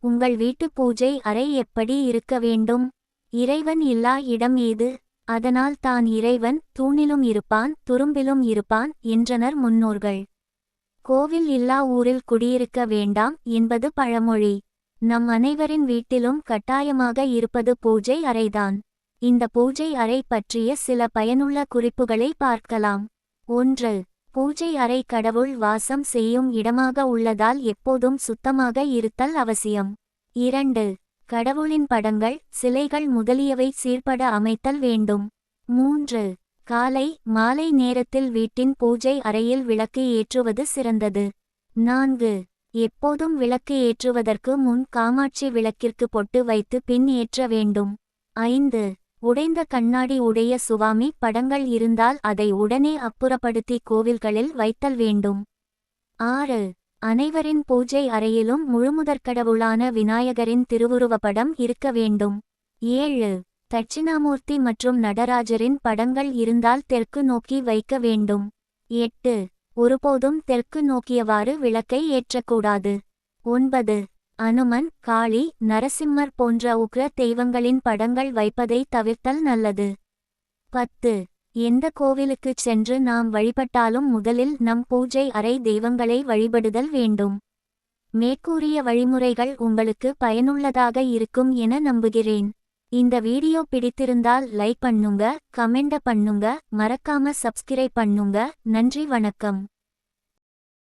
உங்கள் வீட்டு பூஜை அறை எப்படி இருக்க வேண்டும்? இறைவன் இல்லா இடம் ஏது? அதனால் தான் இறைவன் தூணிலும் இருப்பான் துரும்பிலும் இருப்பான் என்றனர் முன்னோர்கள். கோவில் இல்லா ஊரில் குடியிருக்க வேண்டாம் என்பது பழமொழி. நம் அனைவரின் வீட்டிலும் கட்டாயமாக இருப்பது பூஜை அறைதான். இந்த பூஜை அறை பற்றிய சில பயனுள்ள குறிப்புகளை பார்க்கலாம். 1. பூஜை அறை கடவுள் வாசம் செய்யும் இடமாக உள்ளதால் எப்போதும் சுத்தமாக இருத்தல் அவசியம். 2. கடவுளின் படங்கள் சிலைகள் முதலியவை சீர்பட அமைத்தல் வேண்டும். 3. காலை மாலை நேரத்தில் வீட்டின் பூஜை அறையில் விளக்கு ஏற்றுவது சிறந்தது. 4. எப்போதும் விளக்கு ஏற்றுவதற்கு முன் காமாட்சி விளக்கிற்கு பொட்டு வைத்து பின் ஏற்ற வேண்டும். 5. உடைந்த கண்ணாடி உடைய சுவாமி படங்கள் இருந்தால் அதை உடனே அப்புறப்படுத்தி கோவில்களில் வைத்தல் வேண்டும். 6. அனைவரின் பூஜை அறையிலும் முழுமுதற்கடவுளான விநாயகரின் திருவுருவப்படம் இருக்க வேண்டும். 7. தட்சிணாமூர்த்தி மற்றும் நடராஜரின் படங்கள் இருந்தால் தெற்கு நோக்கி வைக்க வேண்டும். 8. ஒருபோதும் தெற்கு நோக்கியவாறு விளக்கை ஏற்றக்கூடாது. 9. அனுமன் காளி நரசிம்மர் போன்ற உக்ர தெய்வங்களின் படங்கள் வைப்பதை தவிர்த்தல் நல்லது. 10. எந்த கோவிலுக்குச் சென்று நாம் வழிபட்டாலும் முதலில் நம் பூஜை அறை தெய்வங்களை வழிபடுதல் வேண்டும். மேற்கூறிய வழிமுறைகள் உங்களுக்கு பயனுள்ளதாக இருக்கும் என நம்புகிறேன். இந்த வீடியோ பிடித்திருந்தால் லைக் பண்ணுங்க, கமெண்ட் பண்ணுங்க, மறக்காம சப்ஸ்கிரைப் பண்ணுங்க. நன்றி, வணக்கம்.